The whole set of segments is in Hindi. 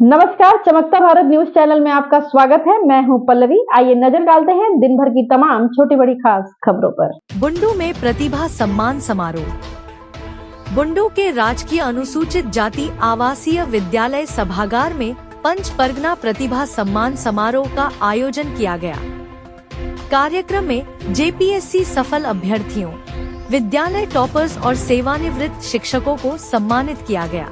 नमस्कार, चमकता भारत न्यूज चैनल में आपका स्वागत है। मैं हूं पल्लवी। आइए नजर डालते हैं दिन भर की तमाम छोटी बड़ी खास खबरों पर। बुंडू में प्रतिभा सम्मान समारोह। बुंडू के राजकीय अनुसूचित जाति आवासीय विद्यालय सभागार में पंच परगना प्रतिभा सम्मान समारोह का आयोजन किया गया। कार्यक्रम में जेपीएससी सफल अभ्यर्थियों, विद्यालय टॉपर्स और सेवानिवृत्त शिक्षकों को सम्मानित किया गया।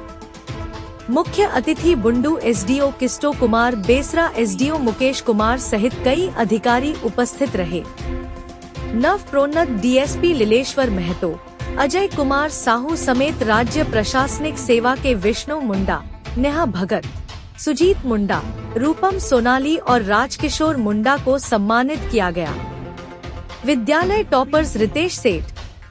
मुख्य अतिथि बुंडू एसडीओ किस्टो कुमार बेसरा, एसडीओ मुकेश कुमार सहित कई अधिकारी उपस्थित रहे। नव प्रोन्नत डीएसपी लीलेश्वर महतो, अजय कुमार साहू समेत राज्य प्रशासनिक सेवा के विष्णु मुंडा, नेहा भगत, सुजीत मुंडा, रूपम सोनाली और राजकिशोर मुंडा को सम्मानित किया गया। विद्यालय टॉपर्स रितेश सेठ,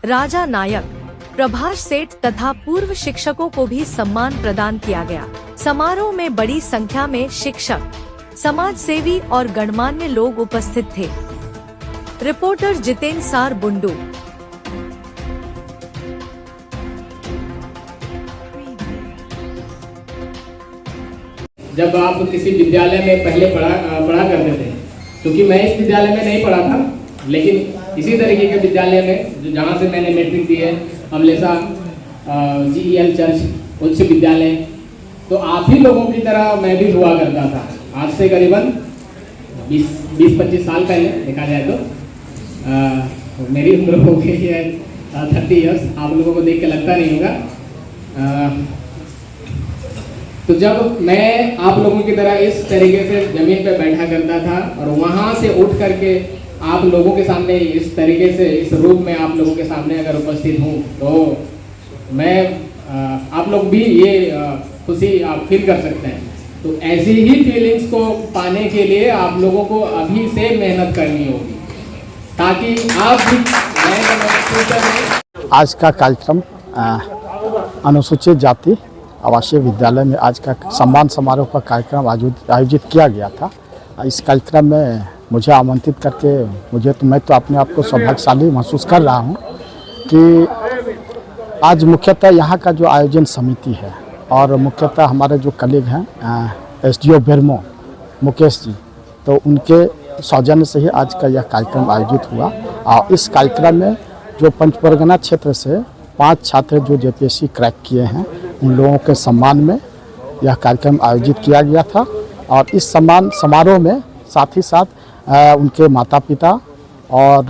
राजा नायक, प्रभाष सेठ तथा पूर्व शिक्षकों को भी सम्मान प्रदान किया गया। समारोह में बड़ी संख्या में शिक्षक, समाज सेवी और गणमान्य लोग उपस्थित थे। रिपोर्टर जितेंद्र सार, बुंडू। जब आप किसी विद्यालय में पहले पढ़ा करते थे, क्योंकि मैं इस विद्यालय में नहीं पढ़ा था, लेकिन इसी तरीके के विद्यालय में जहाँ से मैंने मैट्रिक दी है, अमलेसा GEL चर्च उच्च विद्यालय, तो आप ही लोगों की तरह मैं भी हुआ करता था। आज से करीबन 20-25 साल पहले देखा जाए तो मेरी उम्र हो गई है 30 इयर्स। आप लोगों को देख के लगता नहीं होगा। तो जब मैं आप लोगों की तरह इस तरीके से ज़मीन पे बैठा करता था और वहाँ से उठ करके आप लोगों के सामने इस तरीके से, इस रूप में आप लोगों के सामने अगर उपस्थित हूँ, तो मैं आप लोग भी ये खुशी आप फील कर सकते हैं। तो ऐसी ही फीलिंग्स को पाने के लिए आप लोगों को अभी से मेहनत करनी होगी, ताकि आप भी आज का कार्यक्रम अनुसूचित जाति आवासीय विद्यालय में आज का सम्मान समारोह का कार्यक्रम आयोजित किया गया था। इस कार्यक्रम में मुझे आमंत्रित करके मैं तो अपने आप को सौभाग्यशाली महसूस कर रहा हूँ कि आज मुख्यतः यहाँ का जो आयोजन समिति है और मुख्यतः हमारे जो कलीग हैं एसडीओ बेरमो मुकेश जी, तो उनके सौजन्य से ही आज का यह कार्यक्रम आयोजित हुआ। और इस कार्यक्रम में जो पंच परगना क्षेत्र से 5 छात्र जो जेपीएससी क्रैक किए हैं, उन लोगों के सम्मान में यह कार्यक्रम आयोजित किया गया था। और इस सम्मान समारोह में साथ ही साथ उनके माता पिता और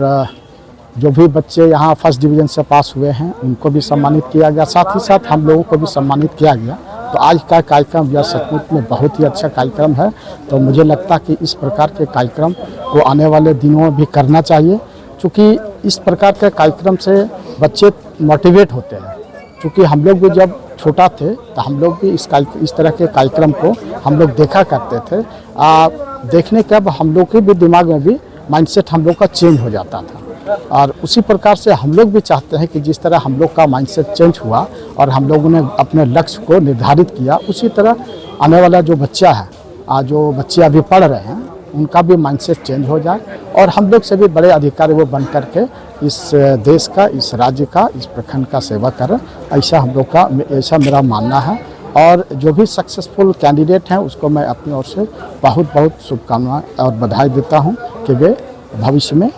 जो भी बच्चे यहाँ फर्स्ट डिवीज़न से पास हुए हैं उनको भी सम्मानित किया गया। साथ ही साथ हम लोगों को भी सम्मानित किया गया। तो आज का कार्यक्रम यह सचमुच में बहुत ही अच्छा कार्यक्रम है। तो मुझे लगता है कि इस प्रकार के कार्यक्रम को आने वाले दिनों में भी करना चाहिए, क्योंकि इस प्रकार के कार्यक्रम से बच्चे मोटिवेट होते हैं। क्योंकि हम लोग भी जब छोटा थे तो हम लोग भी इस तरह के कार्यक्रम को हम लोग देखा करते थे। देखने के अब हम लोग के भी दिमाग में भी माइंडसेट हम लोग का चेंज हो जाता था। और उसी प्रकार से हम लोग भी चाहते हैं कि जिस तरह हम लोग का माइंडसेट चेंज हुआ और हम लोगों ने अपने लक्ष्य को निर्धारित किया, उसी तरह आने वाला जो बच्चा है, जो बच्चे अभी पढ़ रहे हैं, उनका भी माइंडसेट चेंज हो जाए और हम लोग से भी बड़े अधिकारी वो बन करके इस देश का, इस राज्य का, इस प्रखंड का सेवा करें। ऐसा मेरा मानना है। और जो भी सक्सेसफुल कैंडिडेट हैं उसको मैं अपनी ओर से बहुत बहुत शुभकामनाएं और बधाई देता हूं कि वे भविष्य में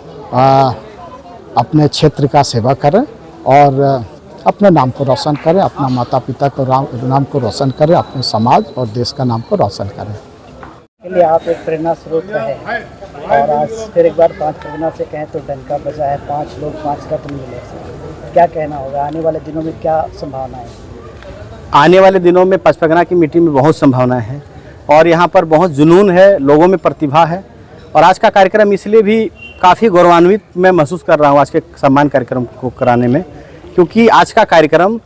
अपने क्षेत्र का सेवा करें और अपने नाम को रोशन करें, अपना माता पिता को नाम को रोशन करें, अपने समाज और देश का नाम को रोशन करें। के लिए आप एक प्रेरणा स्रोत है। और आज फिर एक बार 5 परगना से कहें तो डंका बजा है, 5 लोग 5 रत्न मिले। क्या कहना होगा, आने वाले दिनों में क्या संभावना है? आने वाले दिनों में पंच परगना की मीटिंग में बहुत संभावना है और यहाँ पर बहुत जुनून है, लोगों में प्रतिभा है। और आज का कार्यक्रम इसलिए भी काफ़ी गौरवान्वित मैं महसूस कर रहा हूँ आज के सम्मान कार्यक्रम को कराने में, क्योंकि आज का कार्यक्रम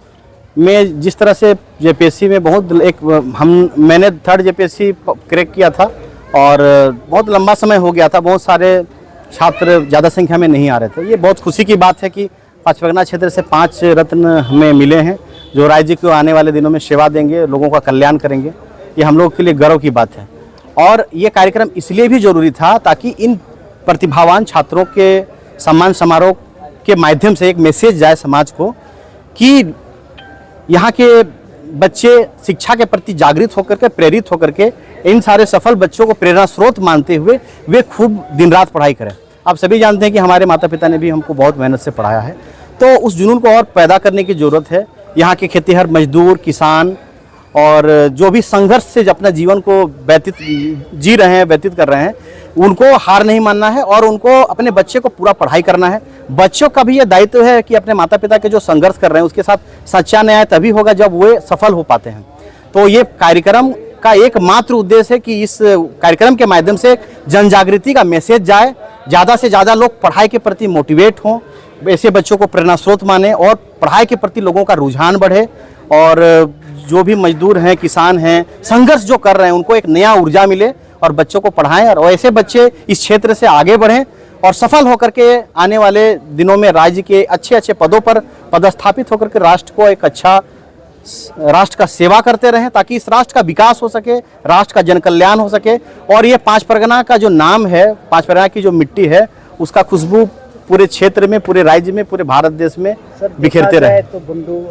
में जिस तरह से जेपीएससी में मैंने 3rd जेपीएससी क्रैक किया था और बहुत लंबा समय हो गया था, बहुत सारे छात्र ज़्यादा संख्या में नहीं आ रहे थे। ये बहुत खुशी की बात है कि पंच परगना क्षेत्र से 5 रत्न हमें मिले हैं, जो राज्य को आने वाले दिनों में सेवा देंगे, लोगों का कल्याण करेंगे। ये हम लोग के लिए गर्व की बात है। और ये कार्यक्रम इसलिए भी जरूरी था ताकि इन प्रतिभावान छात्रों के सम्मान समारोह के माध्यम से एक मैसेज जाए समाज को कि यहाँ के बच्चे शिक्षा के प्रति जागृत होकर के, प्रेरित होकर के इन सारे सफल बच्चों को प्रेरणा स्रोत मानते हुए वे खूब दिन रात पढ़ाई करें। आप सभी जानते हैं कि हमारे माता पिता ने भी हमको बहुत मेहनत से पढ़ाया है, तो उस जुनून को और पैदा करने की ज़रूरत है। यहाँ के खेतीहर मजदूर, किसान और जो भी संघर्ष से अपना जीवन को जी रहे हैं, व्यतीत कर रहे हैं, उनको हार नहीं मानना है और उनको अपने बच्चे को पूरा पढ़ाई करना है। बच्चों का भी ये दायित्व है कि अपने माता पिता के जो संघर्ष कर रहे हैं उसके साथ सच्चा न्याय तभी होगा जब वे सफल हो पाते हैं। तो ये कार्यक्रम का एकमात्र उद्देश्य है कि इस कार्यक्रम के माध्यम से जन जागृति का मैसेज जाए, ज़्यादा से ज़्यादा लोग पढ़ाई के प्रति मोटिवेट हों, ऐसे बच्चों को प्रेरणा स्रोत माने और पढ़ाई के प्रति लोगों का रुझान बढ़े और जो भी मजदूर हैं, किसान हैं, संघर्ष जो कर रहे हैं उनको एक नया ऊर्जा मिले और बच्चों को पढ़ाएं और ऐसे बच्चे इस क्षेत्र से आगे बढ़ें और सफल होकर के आने वाले दिनों में राज्य के अच्छे अच्छे पदों पर पदस्थापित होकर के राष्ट्र को एक अच्छा राष्ट्र का सेवा करते रहें, ताकि इस राष्ट्र का विकास हो सके, राष्ट्र का जन कल्याण हो सके और ये पांच परगना का जो नाम है, पांच परगना की जो मिट्टी है, उसका खुशबू पूरे क्षेत्र में, पूरे राज्य में, पूरे भारत देश में बिखेरते रहे। तो बुंडू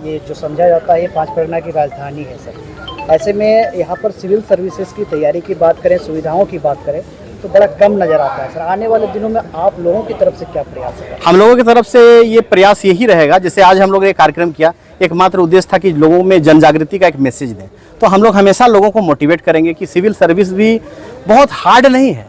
ये जो समझा जाता है ये पांच परगना की राजधानी है सर। ऐसे में यहाँ पर सिविल सर्विसेज की तैयारी की बात करें, सुविधाओं की बात करें तो बड़ा कम नजर आता है सर। आने वाले दिनों में आप लोगों की तरफ से क्या प्रयास है? हम लोगों की तरफ से ये प्रयास यही रहेगा, जैसे आज हम लोग ने कार्यक्रम किया, एकमात्र उद्देश्य था कि लोगों में जन जागृति का एक मैसेज दें। तो हम लोग हमेशा लोगों को मोटिवेट करेंगे कि सिविल सर्विस भी बहुत हार्ड नहीं है।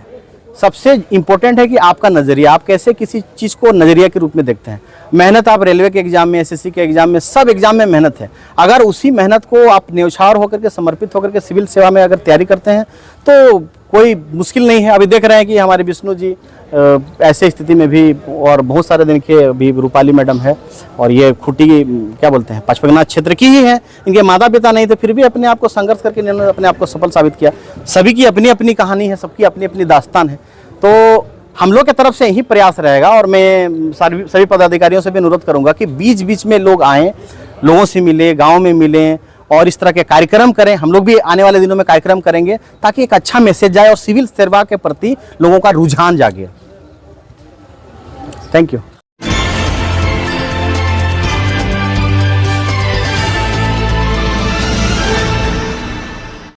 सबसे इम्पोर्टेंट है कि आपका नज़रिया, आप कैसे किसी चीज़ को नज़रिया के रूप में देखते हैं। मेहनत आप रेलवे के एग्जाम में, एसएससी के एग्जाम में, सब एग्जाम में मेहनत है। अगर उसी मेहनत को आप न्यौछावर होकर के, समर्पित होकर के सिविल सेवा में अगर तैयारी करते हैं तो कोई मुश्किल नहीं है। अभी देख रहे हैं कि हमारे विष्णु जी ऐसे स्थिति में भी, और बहुत सारे दिन के अभी रूपाली मैडम है और ये खुटी क्या बोलते हैं, पचपगना क्षेत्र की ही है। इनके माता पिता नहीं थे, फिर भी अपने आप को संघर्ष करके इन्होंने अपने आप को सफल साबित किया। सभी की अपनी अपनी कहानी है, सबकी अपनी अपनी दास्तान है। तो हम लोग की तरफ से यही प्रयास रहेगा और मैं सभी पदाधिकारियों से भी अनुरोध करूंगा कि बीच बीच में लोग आएँ, लोगों से मिले, गाँव में मिलें और इस तरह के कार्यक्रम करें। हम लोग भी आने वाले दिनों में कार्यक्रम करेंगे ताकि एक अच्छा मैसेज जाए और सिविल सेवा के प्रति लोगों का रुझान जागे। Thank you.